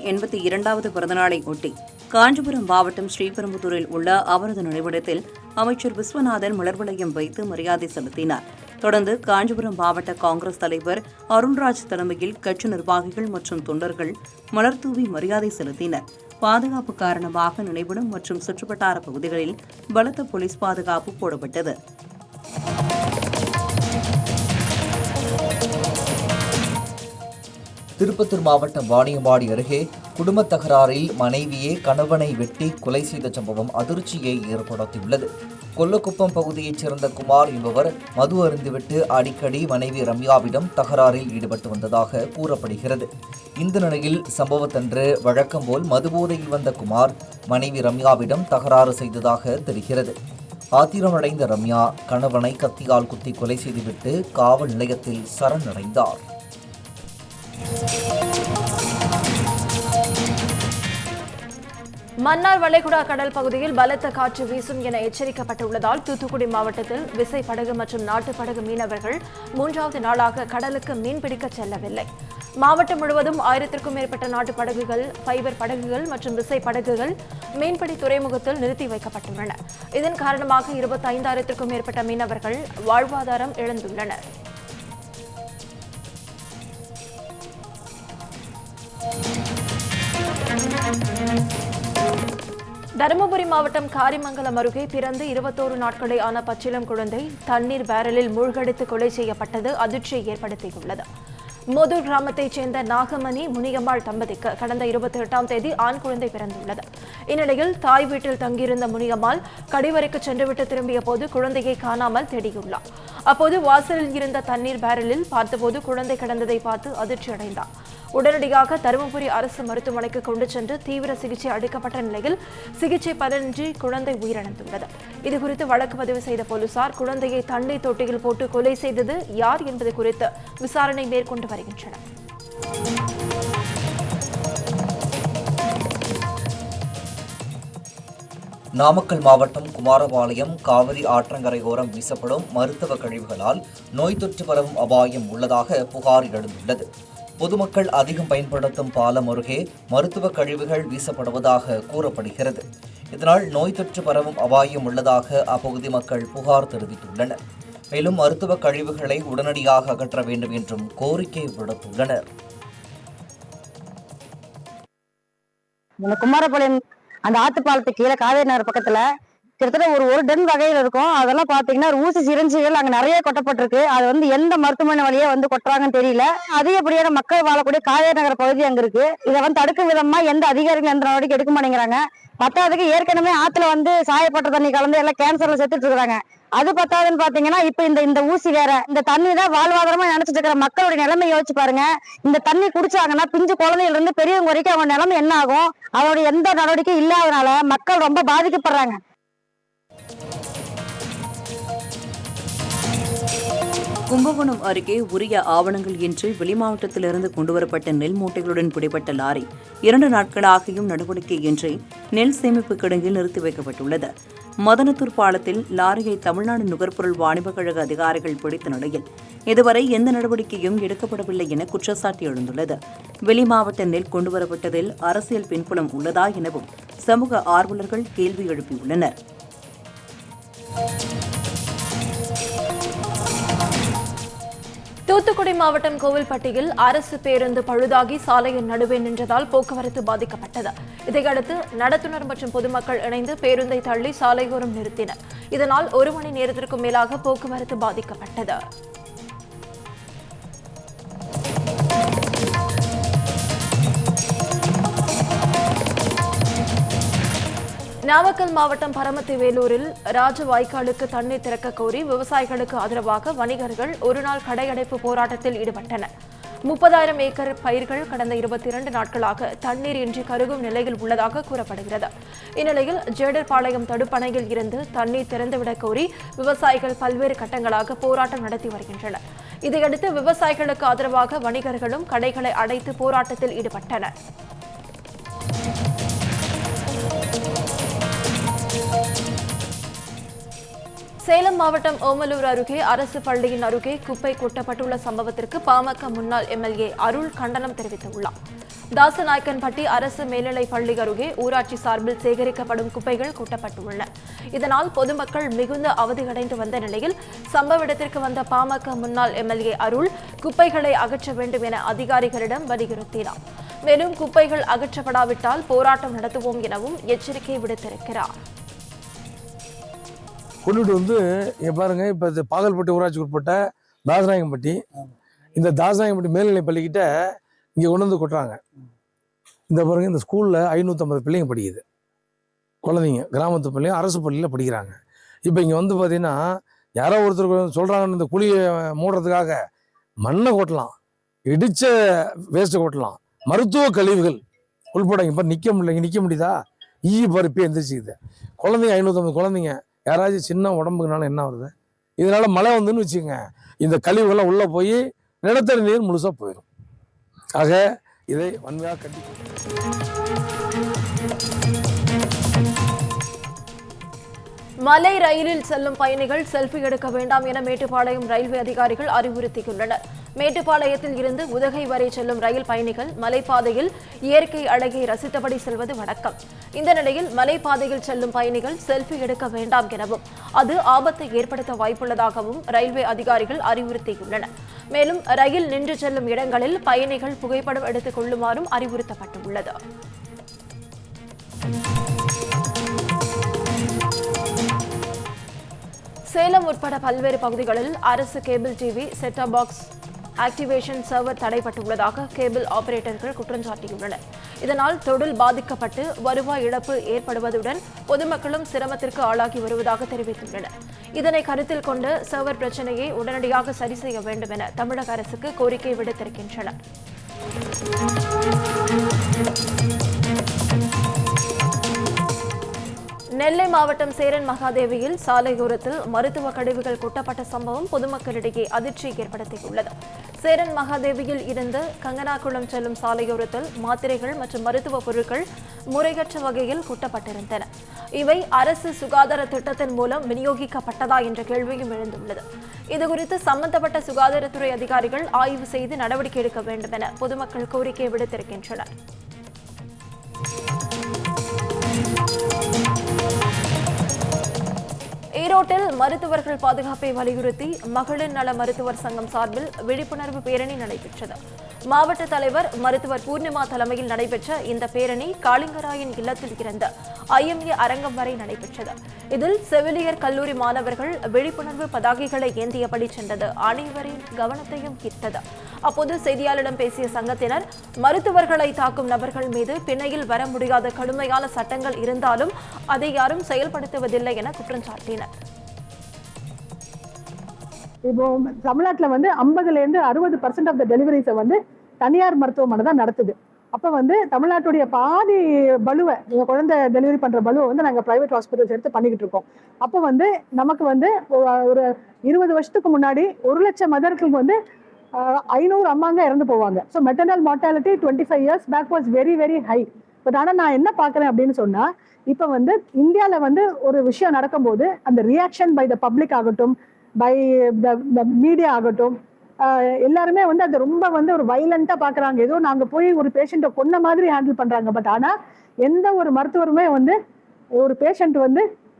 அண்ணாவின் 82வது பிறந்தநாளை ஒட்டி காஞ்சிபுரம் மாவட்டம் ஸ்ரீபெரும்புதூரில் உள்ள அவரது நினைவிடத்தில் அமைச்சர் விஸ்வநாதன் மலர்வளையம் வைத்து மரியாதை செலுத்தினார். தொடர்ந்து காஞ்சிபுரம் மாவட்ட காங்கிரஸ் தலைவர் அருண்ராஜ் தலைமையில் கட்சி நிர்வாகிகள் மற்றும் தொண்டர்கள் மலர்தூவி மரியாதை செலுத்தினர். பாதுகாப்பு காரணமாக நினைவிடம் மற்றும் சுற்றுவட்டார பகுதிகளில் பலத்த போலீஸ் பாதுகாப்பு போடப்பட்டது. திருப்பத்தூர் மாவட்டம் வாணியம்பாடி அருகே குடும்பத் தகராறில் மனைவியே கணவனை வெட்டி கொலை செய்த சம்பவம் அதிர்ச்சியை ஏற்படுத்தியுள்ளது. கொல்லக்குப்பம் பகுதியைச் சேர்ந்த குமார் என்பவர் மது அருந்துவிட்டு அடிக்கடி மனைவி ரம்யாவிடம் தகராறில் ஈடுபட்டு வந்ததாக கூறப்படுகிறது. இந்த நிலையில் சம்பவத்தன்று வழக்கம் போல் மதுபோதையில் வந்த குமார் மனைவி ரம்யாவிடம் தகராறு செய்ததாக தெரிகிறது. ஆத்திரமடைந்த ரம்யா கணவனை கத்தியால் குத்தி கொலை செய்துவிட்டு காவல் நிலையத்தில் சரணடைந்தார். மன்னார் வளைகுடா கடல் பகுதியில் பலத்த காற்று வீசும் என எச்சரிக்கப்பட்டுள்ளதால் தூத்துக்குடி மாவட்டத்தில் விசைப்படகு மற்றும் நாட்டுப்படகு மீனவர்கள் 3வது நாளாக கடலுக்கு மீன்பிடிக்க செல்லவில்லை. மாவட்டம் முழுவதும் 1000க்கும் மேற்பட்ட நாட்டு படகுகள், ஃபைபர் படகுகள் மற்றும் விசைப்படகுகள் மீன்பிடி துறைமுகத்தில் நிறுத்தி வைக்கப்பட்டுள்ளன. இதன் காரணமாக 25,000க்கும் மேற்பட்ட மீனவர்கள் வாழ்வாதாரம் இழந்துள்ளனர். தருமபுரி மாவட்டம் காரிமங்கலம் அருகே பிறந்து 21 நாட்களே ஆன பச்சிளம் குழந்தை தண்ணீர் பேரலில் மூழ்கடித்து கொலை செய்யப்பட்டது அதிர்ச்சியை ஏற்படுத்தியுள்ளது. மோதூர் கிராமத்தைச் சேர்ந்த நாகமணி முனியம்மாள் தம்பதிக்கு கடந்த 28ஆம் தேதி ஆண் குழந்தை பிறந்துள்ளது. இந்நிலையில் தாய் வீட்டில் தங்கியிருந்த முனியம்மாள் கடிவரைக்கு சென்றுவிட்டு திரும்பிய போது குழந்தையை காணாமல் தேடியுள்ளார். அப்போது வாசலில் இருந்த தண்ணீர் பேரலில் பார்த்தபோது குழந்தை கிடந்ததை பார்த்து அதிர்ச்சியடைந்தார். உடனடியாக தருமபுரி அரசு மருத்துவமனைக்கு கொண்டு சென்று தீவிர சிகிச்சை அளிக்கப்பட்ட நிலையில் சிகிச்சை பலனின்றி குழந்தை உயிரிழந்துள்ளது. இதுகுறித்து வழக்கு பதிவு செய்த போலீசார் குழந்தையை தண்ணீர் தொட்டியில் போட்டு கொலை செய்தது யார் என்பது குறித்து விசாரணை மேற்கொண்டு வருகின்றனர். நாமக்கல் மாவட்டம் குமாரபாளையம் காவிரி ஆற்றங்கரையோரம் வீசப்படும் மருத்துவ கழிவுகளால் நோய் தொற்று பரவும் அபாயம் உள்ளதாக புகார் எழுந்துள்ளது. பொதுமக்கள் அதிகம் பயன்படுத்தும் பாலம் அருகே மருத்துவ கழிவுகள் வீசப்படுவதாக கூறப்படுகிறது. இதனால் நோய் தொற்று பரவும் அபாயம் உள்ளதாக அப்பகுதி மக்கள் புகார் தெரிவித்துள்ளனர். மேலும் மருத்துவ கழிவுகளை உடனடியாக அகற்ற வேண்டும் என்றும் கோரிக்கை விடுத்துள்ளனர். குமாரபாளையம் அந்த ஆத்துப்பாலத்துக்கு கீழே காவேரி நகர் பக்கத்துல கிட்டத்தட்ட ஒரு டன் வகையில் இருக்கும். அதெல்லாம் பாத்தீங்கன்னா ஊசி சிரஞ்சிகள் அங்க நிறைய கொட்டப்பட்டிருக்கு. அது எந்த மருத்துவமனை வழியே கொட்டுறாங்கன்னு தெரியல. அதிகப்படியான மக்கள் வாழக்கூடிய காவேரி நகர் பகுதி அங்க இருக்கு. இதை தடுக்கும் விதமா எந்த அதிகாரிகள் எந்த நடவடிக்கை எடுக்க மாட்டேங்கிறாங்க. பத்தாவதுக்கு ஏற்கனவே ஆத்துல சாயப்பட்ட தண்ணி கலந்து எல்லாம் கேன்சர்ல செத்துட்டு இருக்காங்க. அது பத்தாதுன்னு பாத்தீங்கன்னா இப்ப இந்த ஊசி வேற, இந்த தண்ணி தான் வாழ்வாதாரமா நினைச்சிட்டு இருக்கிற மக்களுடைய நிலைமை யோசிச்சு பாருங்க. இந்த தண்ணி குடிச்சாங்கன்னா பிஞ்சு குழந்தையில இருந்து பெரியவங்க வரைக்கும் அவங்க நிலைமை என்ன ஆகும்? அவருடைய எந்த நடவடிக்கையும் இல்லாதனால மக்கள் ரொம்ப பாதிக்கப்படுறாங்க. கும்பகோணம் அருகே உரிய ஆவணங்கள் இன்றி வெளிமாவட்டத்திலிருந்து கொண்டுவரப்பட்ட நெல் மூட்டைகளுடன் பிடிபட்ட லாரி 2 நாட்களாகியும் நடவடிக்கையின்றி நெல் சேமிப்பு கிடங்கில் நிறுத்தி வைக்கப்பட்டுள்ளது. மதனத்தூர் பாலத்தில் லாரியை தமிழ்நாடு நுகர்பொருள் வாணிபக் கழக அதிகாரிகள் பிடித்த நிலையில் இதுவரை எந்த நடவடிக்கையும் எடுக்கப்படவில்லை என குற்றச்சாட்டு எழுந்துள்ளது. வெளிமாவட்ட நெல் கொண்டுவரப்பட்டதில் அரசியல் பின்புலம் உள்ளதா எனவும் சமூக ஆர்வலர்கள் கேள்வி எழுப்பியுள்ளனர். தூத்துக்குடி மாவட்டம் கோவில்பட்டியில் அரசு பேருந்து பழுதாகி சாலையின் நடுவே நின்றதால் போக்குவரத்து பாதிக்கப்பட்டது. இதையடுத்து நடத்துனர் மற்றும் பொதுமக்கள் இணைந்து பேருந்தை தள்ளி சாலையோரம் நிறுத்தினர். இதனால் 1 மணி நேரத்திற்கும் மேலாக போக்குவரத்து பாதிக்கப்பட்டது. நாமக்கல் மாவட்டம் பரமத்தி வேலூரில் ராஜவாய்க்காலுக்கு தண்ணீர் திறக்க கோரி விவசாயிகளுக்கு ஆதரவாக வணிகர்கள் ஒருநாள் கடையடைப்பு போராட்டத்தில் ஈடுபட்டனர். 30,000 ஏக்கர் பயிர்கள் கடந்த 22 நாட்களாக தண்ணீர் இன்றி கருகும் நிலையில் உள்ளதாக கூறப்படுகிறது. இந்நிலையில் ஜேடர்பாளையம் தடுப்பணையில் இருந்து தண்ணீர் திறந்துவிடக் கோரி விவசாயிகள் பல்வேறு கட்டங்களாக போராட்டம் நடத்தி வருகின்றனர். இதையடுத்து விவசாயிகளுக்கு ஆதரவாக வணிகர்களும் கடைகளை அடைத்து போராட்டத்தில் ஈடுபட்டனர். சேலம் மாவட்டம் ஓமலூர் அருகே அரசு பள்ளியின் அருகே குப்பை கொட்டப்பட்டுள்ள சம்பவத்திற்கு பாமக முன்னாள் எம்எல்ஏ அருள் கண்டனம் தெரிவித்துள்ளார். தாசநாயக்கன்பட்டி அரசு மேல்நிலைப் பள்ளி அருகே ஊராட்சி சார்பில் சேகரிக்கப்படும் குப்பைகள் கூட்டப்பட்டுள்ளன. இதனால் பொதுமக்கள் மிகுந்த அவதியடைந்து வந்த நிலையில் சம்பவ இடத்திற்கு வந்த பாமக முன்னாள் எம்எல்ஏ அருள் குப்பைகளை அகற்ற வேண்டும் என அதிகாரிகளிடம் வலியுறுத்தினார். மேலும் குப்பைகள் அகற்றப்படாவிட்டால் போராட்டம் நடத்துவோம் எனவும் எச்சரிக்கை விடுத்திருக்கிறார். கொண்டுட்டு வந்து இங்கே பாருங்க, இப்போ இது பாகல்பட்டி ஊராட்சிக்கு உட்பட்ட தாசநாயக்கன்பட்டி, இந்த தாசநாயக்கன்பட்டி மேல்நிலை பள்ளிக்கிட்ட இங்கே கொண்டு வந்து கொட்டுறாங்க. இந்த பாருங்க, இந்த ஸ்கூலில் 550 பிள்ளைங்க படிக்குது, குழந்தைங்க கிராமத்து பள்ளியும் அரசு பள்ளியில் படிக்கிறாங்க. இப்போ இங்கே வந்து பார்த்தீங்கன்னா யாரோ ஒருத்தர் சொல்கிறாங்கன்னு இந்த குழியை மூடுறதுக்காக மண்ணை கொட்டலாம், இடித்த வேஸ்ட்டை கொட்டலாம், மருத்துவ கழிவுகள் உள்பட இப்போ நிற்க முடியுதா? பருப்பி எந்திரிச்சிக்குது. குழந்தைங்க 550 குழந்தைங்க, யாராச்சும் சின்ன உடம்புக்குனால என்ன வருது? இதனால மழை வந்துன்னு வச்சுக்கோங்க, இந்த கழிவுகள்லாம் உள்ளே போய் நிலத்தடி நீர் முழுசாக போயிடும். ஆக இதை வன்மையாக கண்டிப்பாக மலை ரயிலில் செல்லும் பயணிகள் செல்ஃபி எடுக்க வேண்டாம் என மேட்டுப்பாளையம் ரயில்வே அதிகாரிகள் அறிவுறுத்தியுள்ளனர். மேட்டுப்பாளையத்தில் இருந்து உதகை வரை செல்லும் ரயில் பயணிகள் மலைப்பாதையில் இயற்கை அழகை ரசித்தபடி செல்வது வழக்கம். இந்த நிலையில் மலைப்பாதையில் செல்லும் பயணிகள் செல்ஃபி எடுக்க வேண்டாம் எனவும் அது ஆபத்தை ஏற்படுத்த வாய்ப்புள்ளதாகவும் ரயில்வே அதிகாரிகள் அறிவுறுத்தியுள்ளனர். மேலும் ரயில் நின்று செல்லும் இடங்களில் பயணிகள் புகைப்படம் எடுத்துக் கொள்ளுமாறும் அறிவுறுத்தப்பட்டுள்ளது. சேலம் உட்பட பல்வேறு பகுதிகளில் அரசு cable TV set top box activation server தடைப்பட்டுள்ளதாக கேபிள் ஆபரேட்டர்கள் குற்றம் சாட்டியுள்ளனர். இதனால் தொழில் பாதிக்கப்பட்டு வருவாய் இழப்பு ஏற்படுவதுடன் பொதுமக்களும் சிரமத்திற்கு ஆளாகி வருவதாக தெரிவித்துள்ளனர். இதனை கருத்தில் கொண்டு சர்வர் பிரச்சினையை உடனடியாக சரி செய்ய வேண்டும் என தமிழக அரசுக்கு கோரிக்கை விடுத்திருக்கின்றனர். நெல்லை மாவட்டம் சேரன் மகாதேவியில் சாலையோரத்தில் மருத்துவ கழிவுகள் கொட்டப்பட்ட சம்பவம் பொதுமக்களிடையே அதிர்ச்சியை ஏற்படுத்தியுள்ளது. சேரன் மகாதேவியில் இருந்து கங்கனாகுளம் செல்லும் சாலையோரத்தில் மாத்திரைகள் மற்றும் மருத்துவ பொருட்கள் முறையற்ற வகையில் கொட்டப்பட்டிருந்தன. இவை அரசு சுகாதார திட்டத்தின் மூலம் விநியோகிக்கப்பட்டதா என்ற கேள்வியும் எழுந்துள்ளது. இதுகுறித்து சம்பந்தப்பட்ட சுகாதாரத்துறை அதிகாரிகள் ஆய்வு செய்து நடவடிக்கை எடுக்க வேண்டும் என பொதுமக்கள் கோரிக்கை விடுத்திருக்கின்றனர். ஈரோட்டில் மருத்துவர்கள் பாதுகாப்பை வலியுறுத்தி மகளிர் நல மருத்துவர் சங்கம் சார்பில் விழிப்புணர்வு பேரணி நடைபெற்றது. மாவட்ட தலைவர் மருத்துவர் பூர்ணிமா தலைமையில் நடைபெற்ற இந்த பேரணி காளிங்கராயன் இல்லத்தில் இருந்த IMA அரங்கம் வரை நடைபெற்றது. இதில் செவிலியர் கல்லூரி மாணவர்கள் விழிப்புணர்வு பதாகைகளை ஏந்தியபடி சென்றது அனைவரின் கவனத்தையும் ஈர்த்தது. அப்போது செய்தியாளரிடம் பேசிய சங்கத்தினர், மருத்துவர்களை தாக்கும் நபர்கள் மீது பிணையில் வர முடியாத கடுமையான சட்டங்கள் இருந்தாலும் அதை யாரும் செயல்படுத்துவதில்லை என குற்றம் சாட்டினர். இப்போ தமிழ்நாட்டுல 50% 60% ஆஃப் த டெலிவரிஸை தனியார் மருத்துவமனை தான் நடத்துது. அப்ப தமிழ்நாட்டுடைய பாதி பலுவை, குழந்தை டெலிவரி பண்ற பலுவை நாங்க பிரைவேட் ஹாஸ்பிட்டல்ஸ் எடுத்து பண்ணிக்கிட்டு இருக்கோம். அப்ப நமக்கு ஒரு 20 வருஷத்துக்கு முன்னாடி 1 லட்சம் மதர்களுக்கு 500 அம்மாங்க இறந்து போவாங்க. So maternal mortality 25 years back was very very high. But ஆனால் நான் என்ன பார்க்குறேன் அப்படின்னு சொன்னால், இப்போ இந்தியாவில் ஒரு விஷயம் நடக்கும்போது அந்த ரியாக்ஷன் பை த பப்ளிக் ஆகட்டும், பை த மீடியா ஆகட்டும், எல்லாருமே அது ரொம்ப ஒரு வைலண்டா பாக்குறாங்க. ஏதோ நாங்க போய் ஒரு பேஷண்ட்டை கொன்ன மாதிரி ஹேண்டில் பண்றாங்க. பட் ஆனா எந்த ஒரு மருத்துவருமே ஒரு பேஷண்ட்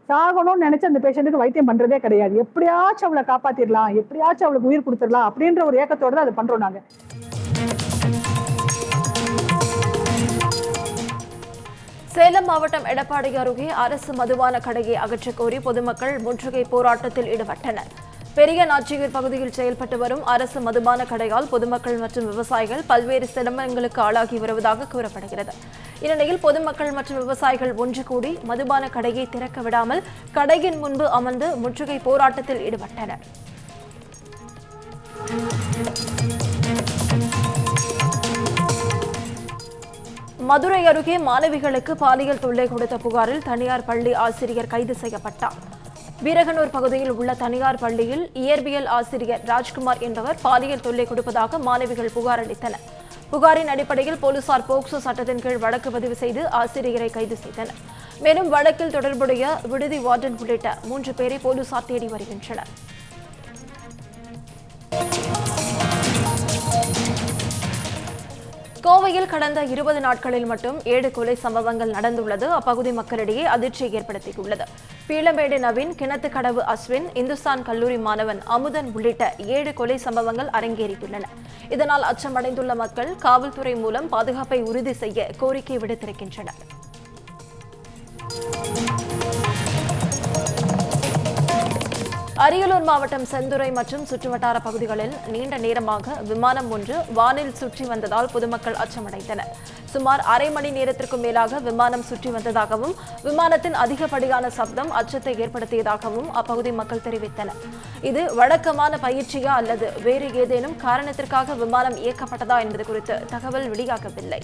சாகணும்னு நினைச்சு அந்த பேஷண்ட்டுக்கு வைத்தியம் பண்றதே கிடையாது. எப்படியாச்சும் அவளை காப்பாத்திடலாம், எப்படியாச்சும் அவளுக்கு உயிர் கொடுத்துடலாம் அப்படின்ற ஒரு ஏக்கத்தோட தான் அதை பண்றோம் நாங்க. சேலம் மாவட்டம் எடப்பாடி அருகே அரசு மதுபான கடையை அகற்றக் கோரி பொதுமக்கள் முற்றுகை போராட்டத்தில் ஈடுபட்டனர். பெரிய நாச்சியூர் பகுதியில் செயல்பட்டு வரும் அரசு மதுபான கடையால் பொதுமக்கள் மற்றும் விவசாயிகள் பல்வேறு சிரமங்களுக்கு ஆளாகி வருவதாக கூறப்படுகிறது. இந்நிலையில் பொதுமக்கள் மற்றும் விவசாயிகள் ஒன்று கூடி மதுபான கடையை திறக்க விடாமல் கடையின் முன்பு அமர்ந்து முற்றுகை போராட்டத்தில் ஈடுபட்டனர். மதுரை அருகே மாணவிகளுக்கு பாலியல் தொல்லை கொடுத்த புகாரில் தனியார் பள்ளி ஆசிரியர் கைது செய்யப்பட்டார். வீரகனூர் பகுதியில் உள்ள தனியார் பள்ளியில் இயற்பியல் ஆசிரியர் ராஜ்குமார் என்பவர் பாலியல் தொல்லை கொடுப்பதாக மாணவிகள் புகார் அளித்தனர். புகாரின் அடிப்படையில் போலீசார் போக்சோ சட்டத்தின் கீழ் வழக்கு பதிவு செய்து ஆசிரியரை கைது செய்தனர். மேலும் வழக்கில் தொடர்புடைய விடுதி வார்டன் உள்ளிட்ட 3 பேரை போலீசார் தேடி வருகின்றனர். கோவையில் கடந்த 20 நாட்களில் மட்டும் 7 கொலை சம்பவங்கள் நடந்துள்ளது அப்பகுதி மக்களிடையே அதிர்ச்சியை ஏற்படுத்தியுள்ளது. பீளமேடு நவீன், கிணத்துக்கடவு அஸ்வின், இந்துஸ்தான் கல்லூரி மாணவன் அமுதன் உள்ளிட்ட 7 கொலை சம்பவங்கள் அரங்கேறியுள்ளன. இதனால் அச்சமடைந்துள்ள மக்கள் காவல்துறை மூலம் பாதுகாப்பை உறுதி செய்ய கோரிக்கை விடுத்திருக்கின்றனர். அரியலூர் மாவட்டம் செந்துறை மற்றும் சுற்றுவட்டார பகுதிகளில் நீண்ட நேரமாக விமானம் ஒன்று வானில் சுற்றி வந்ததால் பொதுமக்கள் அச்சமடைந்தனர். சுமார் அரை மணி நேரத்திற்கும் மேலாக விமானம் சுற்றி வந்ததாகவும் விமானத்தின் அதிகப்படியான சப்தம் அச்சத்தை ஏற்படுத்தியதாகவும் அப்பகுதி மக்கள் தெரிவித்தனர். இது வழக்கமான பயிற்சியா அல்லது வேறு ஏதேனும் காரணத்திற்காக விமானம் இயக்கப்பட்டதா என்பது குறித்து தகவல் வெளியாகவில்லை.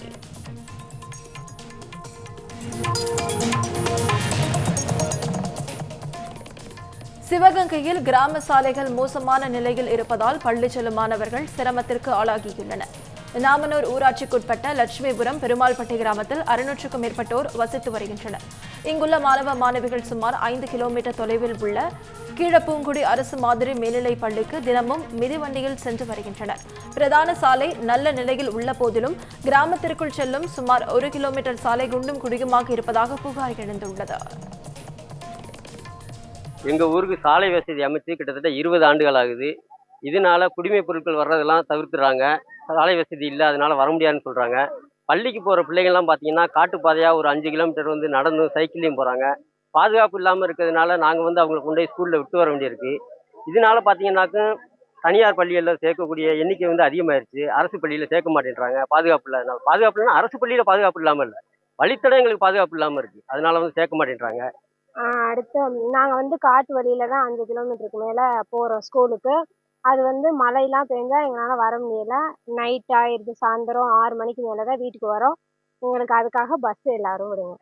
சிவகங்கையில் கிராம சாலைகள் மோசமான நிலையில் இருப்பதால் பள்ளி செல்லும் மாணவர்கள் சிரமத்திற்கு ஆளாகியுள்ளனர். நாமனூர் ஊராட்சிக்குட்பட்ட லட்சுமிபுரம் பெருமாள்பட்டி கிராமத்தில் 600க்கும் மேற்பட்டோர் வசித்து வருகின்றனர். இங்குள்ள மாணவ மாணவிகள் சுமார் 5 கிலோமீட்டர் தொலைவில் உள்ள கீழப்பூங்குடி அரசு மாதிரி மேல்நிலைப் பள்ளிக்கு தினமும் மிதிவண்டியில் சென்று வருகின்றனர். பிரதான சாலை நல்ல நிலையில் உள்ள போதிலும் கிராமத்திற்குள் செல்லும் சுமார் 1 கிலோமீட்டர் சாலை குண்டும் குழியுமாக இருப்பதாக புகார் எழுந்துள்ளது. எங்கள் ஊருக்கு சாலை வசதி அமைச்சு கிட்டத்தட்ட 20 ஆண்டுகள் ஆகுது. இதனால குடிமை பொருட்கள் வர்றதெல்லாம் தவிர்த்துறாங்க. சாலை வசதி இல்லை, அதனால வர முடியாதுன்னு சொல்கிறாங்க. பள்ளிக்கு போகிற பிள்ளைங்கள்லாம் பார்த்தீங்கன்னா காட்டுப்பாதையாக ஒரு 5 கிலோமீட்டர் வந்து நடந்து சைக்கிள்லையும் போகிறாங்க. பாதுகாப்பு இல்லாமல் இருக்கிறதுனால நாங்கள் அவங்களை கொண்டு போய் ஸ்கூலில் விட்டு வர வேண்டியிருக்கு. இதனால பார்த்தீங்கன்னாக்கும் தனியார் பள்ளிகளில் சேர்க்கக்கூடிய எண்ணிக்கை அதிகமாகிடுச்சு. அரசு பள்ளியில் சேர்க்க மாட்டேன்றாங்க, பாதுகாப்பு இல்லாதனால. பாதுகாப்பு இல்லைன்னா அரசு பள்ளியில் பாதுகாப்பு இல்லாமல் இல்லை, வழித்தடம் எங்களுக்கு பாதுகாப்பு இல்லாமல் இருக்குது, அதனால சேர்க்க மாட்டேன்றாங்க. அடுத்து நாங்கள் காட்டு வழியில தான் 5 கிலோமீட்டருக்கு மேலே போகிறோம் ஸ்கூலுக்கு. அது மழையெல்லாம் பெஞ்சா எங்களால் வர முடியல. நைட் ஆயிடுது, சாயந்தரம் 6 மணிக்கு மேலே தான் வீட்டுக்கு வரோம். எங்களுக்கு அதுக்காக பஸ் எல்லாரும் விடுங்க.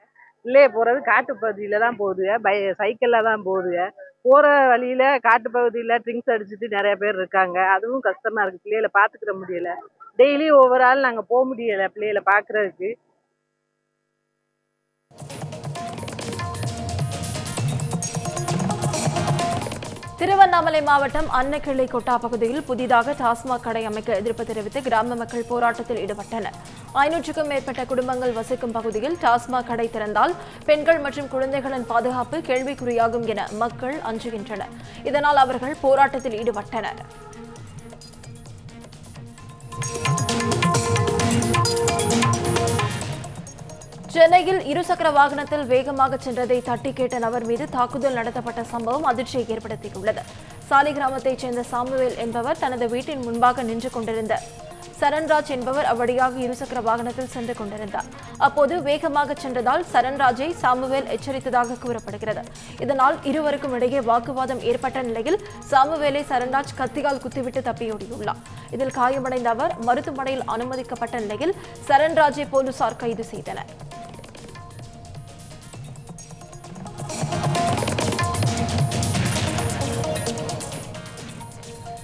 பிள்ளைய போகிறது காட்டு பகுதியில் தான் போகுதுங்க, சைக்கிளில் தான் போகுதுங்க. போகிற வழியில் காட்டு பகுதியில் ட்ரிங்க்ஸ் அடிச்சுட்டு நிறைய பேர் இருக்காங்க. அதுவும் கஷ்டமாக இருக்குது, பிள்ளைகளை பார்த்துக்கிற முடியல. டெய்லி ஒவ்வொரு ஆள் நாங்கள் போக முடியலை பிள்ளைகளை பார்க்குறதுக்கு. திருவண்ணாமலை மாவட்டம் அன்னக்கிளை கொட்டா பகுதியில் புதிதாக டாஸ்மாக் கடை அமைக்க எதிர்ப்பு தெரிவித்து கிராம மக்கள் போராட்டத்தில் ஈடுபட்டனர். 500க்கும் மேற்பட்ட குடும்பங்கள் வசிக்கும் பகுதியில் டாஸ்மாக் கடை திறந்தால் பெண்கள் மற்றும் குழந்தைகளின் பாதுகாப்பு கேள்விக்குறியாகும் என மக்கள் அஞ்சுகின்றனர். இதனால் அவர்கள் போராட்டத்தில் ஈடுபட்டனர். சென்னையில் இருசக்கர வாகனத்தில் வேகமாக சென்றதை தட்டி கேட்ட நபர் மீது தாக்குதல் நடத்தப்பட்ட சம்பவம் அதிர்ச்சியை ஏற்படுத்தியுள்ளது. சாலி கிராமத்தைச் சேர்ந்த சாமுவேல் என்பவர் தனது வீட்டின் முன்பாக நின்று கொண்டிருந்த சரண்ராஜ் என்பவர் அவ்வழியாக இருசக்கர வாகனத்தில் சென்று கொண்டிருந்தார். அப்போது வேகமாக சென்றதால் சரண்ராஜை சாமுவேல் எச்சரித்ததாக கூறப்படுகிறது. இதனால் இருவருக்கும் இடையே வாக்குவாதம் ஏற்பட்ட நிலையில் சாமுவேலை சரண்ராஜ் கத்தியால் குத்திவிட்டு தப்பியோடியுள்ளார். இதில் காயமடைந்த அவர் மருத்துவமனையில் அனுமதிக்கப்பட்ட நிலையில் சரண்ராஜை போலீசார் கைது செய்தனர்.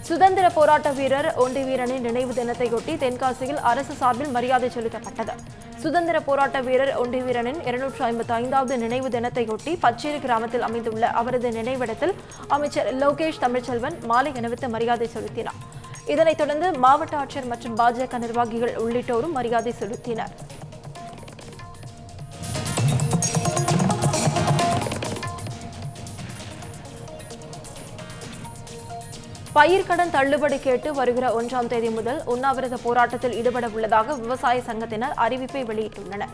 சுதந்திர போராட்ட வீரர் ஒண்டிவீரனின் நினைவு தினத்தையொட்டி தென்காசியில் அரசு சார்பில் மரியாதை செலுத்தப்பட்டது. சுதந்திர போராட்ட வீரர் ஒண்டிவீரனின் 255வது நினைவு தினத்தையொட்டி பச்சேரி கிராமத்தில் அமைந்துள்ள அவரது நினைவிடத்தில் அமைச்சர் லோகேஷ் தமிழ்ச்செல்வன் மாலை அணிவித்து மரியாதை செலுத்தினார். இதனைத் தொடர்ந்து மாவட்ட ஆட்சியர் மற்றும் பாஜக நிர்வாகிகள் உள்ளிட்டோரும் மரியாதை செலுத்தினர். பயிர்க்கடன் தள்ளுபடி கேட்டு வருகிற 1ஆம் தேதி முதல் உண்ணாவிரத போராட்டத்தில் ஈடுபட உள்ளதாக விவசாய சங்கத்தினர் அறிவிப்பை வெளியிட்டுள்ளனர்.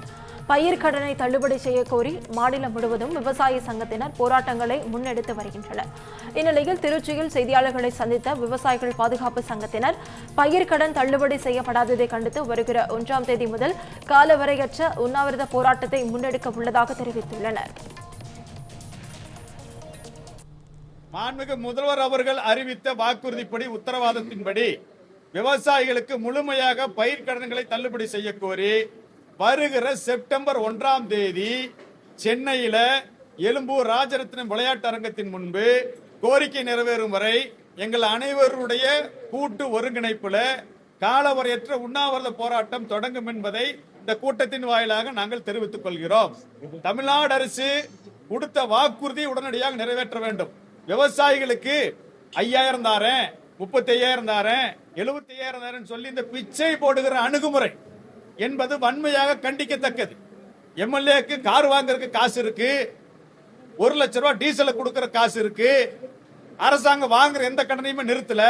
பயிர்க்கடனை தள்ளுபடி செய்ய கோரி மாநிலம் முழுவதும் விவசாய சங்கத்தினர் போராட்டங்களை முன்னெடுத்து வருகின்றனர். இந்நிலையில் திருச்சியில் செய்தியாளர்களை சந்தித்த விவசாயிகள் பாதுகாப்பு சங்கத்தினர் பயிர்க்கடன் தள்ளுபடி செய்யப்படாததை கண்டித்து வருகிற 1ஆம் தேதி முதல் காலவரையற்ற உண்ணாவிரத போராட்டத்தை முன்னெடுக்க உள்ளதாக தெரிவித்துள்ளனர். மாண்புமிகு முதல்வர் அவர்கள் அறிவித்த வாக்குறுதிப்படி உத்தரவாதத்தின்படி விவசாயிகளுக்கு முழுமையாக பயிர்க்கடன்களை தள்ளுபடி செய்ய கோரி வருகிற செப்டம்பர் 1ஆம் தேதி சென்னையில எழும்பூர் ராஜரத்னம் விளையாட்டு அரங்கத்தின் முன்பு கோரிக்கை நிறைவேறும் வரை எங்கள் அனைவருடைய கூட்டு ஒருங்கிணைப்புல காலவரையற்ற உண்ணாவிரத போராட்டம் தொடங்கும் என்பதை இந்த கூட்டத்தின் வாயிலாக நாங்கள் தெரிவித்துக் கொள்கிறோம். தமிழ்நாடு அரசு கொடுத்த வாக்குறுதி உடனடியாக நிறைவேற்ற வேண்டும். விவசாயிகளுக்கு 5000 தாரேன், 35,000 தாரேன், 75,000 தாரேன் சொல்லி இந்த பிச்சை போடுகிற அணுகுமுறை என்பது வன்மையாக கண்டிக்கத்தக்கது. எம்எல்ஏக்கு கார் வாங்குறதுக்கு காசு இருக்கு, 1 லட்சம் ரூபாய் டீசலை கொடுக்கிற காசு இருக்கு, அரசாங்கம் வாங்குற எந்த கடனையுமே நிறுத்தல.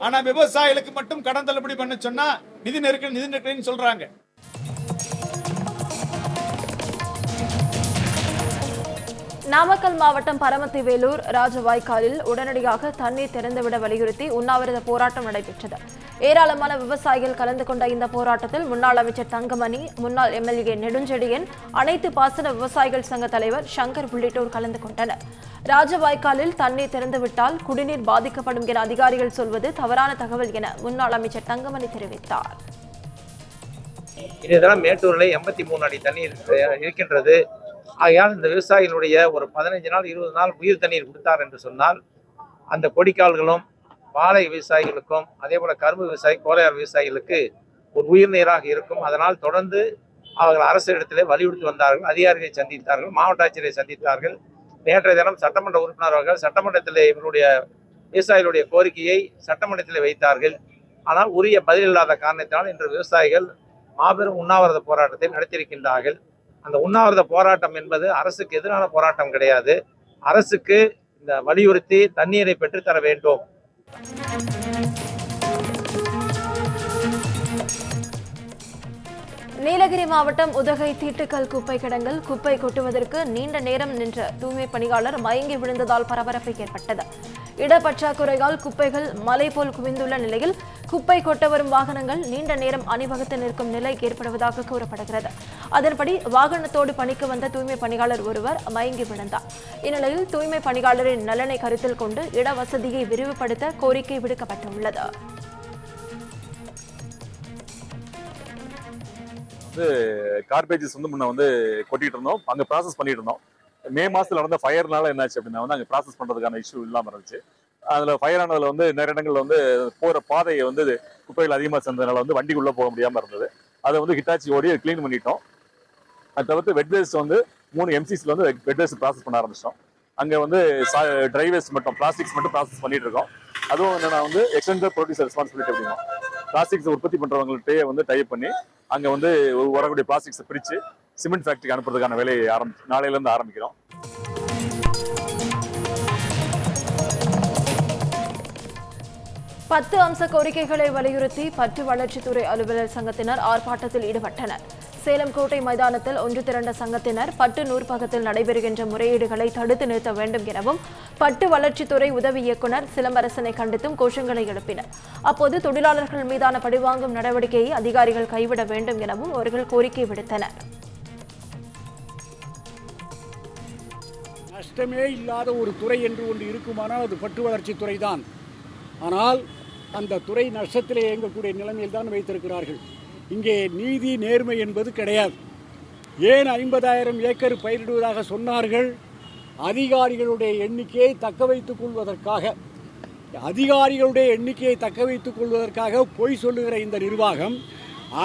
ஆனா விவசாயிகளுக்கு மட்டும் கடன் தள்ளுபடி பண்ண சொன்னா நிதி நெருக்கடின்னு சொல்றாங்க. நாமக்கல் மாவட்டம் பரமத்தி வேலூர் ராஜவாய்க்காலில் உடனடியாக தண்ணீர் திறந்துவிட வலியுறுத்தி உண்ணாவிரத போராட்டம் நடைபெற்றது. ஏராளமான விவசாயிகள் கலந்து கொண்ட இந்த போராட்டத்தில் முன்னாள் அமைச்சர் தங்கமணி, முன்னாள் எம்எல்ஏ நெடுஞ்செழியன், அனைத்து பாசன விவசாயிகள் சங்க தலைவர் சங்கர் உள்ளிட்டோர் கலந்து கொண்டனர். ராஜவாய்க்காலில் தண்ணீர் திறந்துவிட்டால் குடிநீர் பாதிக்கப்படும் என அதிகாரிகள் சொல்வது தவறான தகவல் என முன்னாள் அமைச்சர் தங்கமணி தெரிவித்தார். இதெல்லாம் மேட்டூரில் 83 அடி தண்ணீர் இருக்கின்றது. ஆகையால் இந்த விவசாயிகளுடைய ஒரு 15 நாள் 20 நாள் உயிர் தண்ணீர் கொடுத்தார் என்று சொன்னால் அந்த கொடிக்கால்களும் வாழை விவசாயிகளுக்கும் அதே போல கரும்பு விவசாயி கோரையார் விவசாயிகளுக்கு ஒரு உயிர் நீராக இருக்கும். அதனால் தொடர்ந்து அவர்கள் அரசு இடத்திலே வலியுறுத்தி வந்தார்கள். அதிகாரிகளை சந்தித்தார்கள், மாவட்ட ஆட்சியரை சந்தித்தார்கள். நேற்றைய தினம் சட்டமன்ற உறுப்பினர் அவர்கள் சட்டமன்றத்தில் இவருடைய விவசாயிகளுடைய கோரிக்கையை சட்டமன்றத்தில் வைத்தார்கள். ஆனால் உரிய பதில் இல்லாத காரணத்தினால் இன்று விவசாயிகள் மாபெரும் உண்ணாவிரத போராட்டத்தை நடத்தியிருக்கின்றார்கள். அந்த உண்ணாவிரத போராட்டம் என்பது அரசுக்கு எதிரான போராட்டம் கிடையாது. அரசுக்கு இந்த வலியுறுத்தி தண்ணீரை பெற்றுத்தர வேண்டும். நீலகிரி மாவட்டம் உதகை தீட்டுக்கல் குப்பை கிடங்கில் குப்பை கொட்டுவதற்கு நீண்ட நேரம் நின்ற தூய்மை பணியாளர் மயங்கி விழுந்ததால் பரபரப்பு ஏற்பட்டது. இடப்பற்றாக்குறையால் குப்பைகள் மலை போல் குவிந்துள்ள நிலையில் குப்பை கொட்ட வரும் வாகனங்கள் நீண்ட நேரம் அணிவகுத்து நிற்கும் நிலை ஏற்படுவதாக கூறப்படுகிறது. அதன்படி வாகனத்தோடு பணிக்கு வந்த தூய்மை பணியாளர் ஒருவர் மயங்கி விழுந்தார். இந்நிலையில் தூய்மை பணியாளரின் நலனை கருத்தில் கொண்டு இடவசதியை விரிவுபடுத்த கோரிக்கை விடுக்கப்பட்டுள்ளது. கார்பேஜஸ் முன்ன கொட்டிட்டு இருந்தோம், அங்க ப்ராசஸ் பண்ணிட்டு இருந்தோம். மே மாசத்துல நடந்த ஃபயர்னால என்னாச்சு அப்படின்னா அங்க ப்ராசஸ் பண்றதுக்கான இஷ்யூ இல்லாம இருந்துச்சு. அதுல ஃபயர் ஆனதுல நிறைய இடங்கள்ல போற பாதையை குப்பைகள் அதிகமா சேர்ந்ததுனால வண்டிக்குள்ள போக முடியாம இருந்தது. அதை ஹிட்டாச்சி ஓடி கிளீன் பண்ணிட்டோம். அதை தவிர்த்து வெட் வேஸ்ட் 3 MCஸ்ல வெட் வேஸ்ட் ப்ராசஸ் பண்ண ஆரம்பிச்சிட்டோம். அங்க ட்ரை வேஸ்ட் மட்டும் பிளாஸ்டிக்ஸ் மட்டும் ப்ராசஸ் பண்ணிட்டு இருக்கோம். அதுவும் என்னன்னா எக்ஸ்டெண்டட் ப்ரொடியூசர் ரெஸ்பான்சிபிலிட்டி அப்படின்னா பிளாஸ்டிக்ஸ் உற்பத்தி பண்றவங்கள்ட்டே டைப் பண்ணி அங்க வரக்கூடிய பிளாஸ்டிக்ஸை பிரிச்சு சிமெண்ட் ஃபேக்டரிக்கு அனுப்புறதுக்கான வேலையை நாளையில இருந்து ஆரம்பிக்கிறோம். பத்து அம்ச கோரிக்கைகளை வலியுறுத்தி பட்டு வளர்ச்சித்துறை அலுவலர் சங்கத்தினர் ஆர்ப்பாட்டத்தில் ஈடுபட்டனர். சேலம் கோட்டை மைதானத்தில் ஒன்று திரண்ட சங்கத்தினர் பட்டு நூற்பகத்தில் நடைபெறுகின்ற முறையீடுகளை தடுத்து நிறுத்த வேண்டும் எனவும் பட்டு வளர்ச்சித்துறை உதவி இயக்குநர் சிலம்பரசனை கண்டித்தும் கோஷங்களை எழுப்பினர். அப்போது தொழிலாளர்கள் மீதான பழிவாங்கும் நடவடிக்கையை அதிகாரிகள் கைவிட வேண்டும் எனவும் அவர்கள் கோரிக்கை விடுத்தனர். நஷ்டமே இல்லாத ஒரு துறை என்று ஒன்று இருக்குமானால் அது பட்டு வளர்ச்சித்துறை தான். ஆனால் அந்த துறை நஷ்டத்திலே இயங்கக்கூடிய நிலைமையில் தான் வைத்திருக்கிறார்கள். இங்கே நீதி நேர்மை என்பது கிடையாது. ஏன் 50,000 ஏக்கர் பயிரிடுவதாக சொன்னார்கள்? அதிகாரிகளுடைய எண்ணிக்கையை தக்க வைத்துக் கொள்வதற்காக பொய் சொல்லுகிற இந்த நிர்வாகம்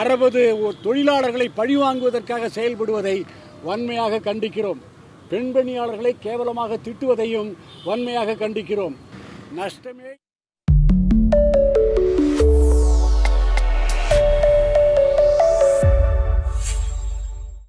60 தொழிலாளர்களை பழிவாங்குவதற்காக செயல்படுவதை வன்மையாக கண்டிக்கிறோம். பெண் பணியாளர்களை கேவலமாக திட்டுவதையும் வன்மையாக கண்டிக்கிறோம். நஷ்டமே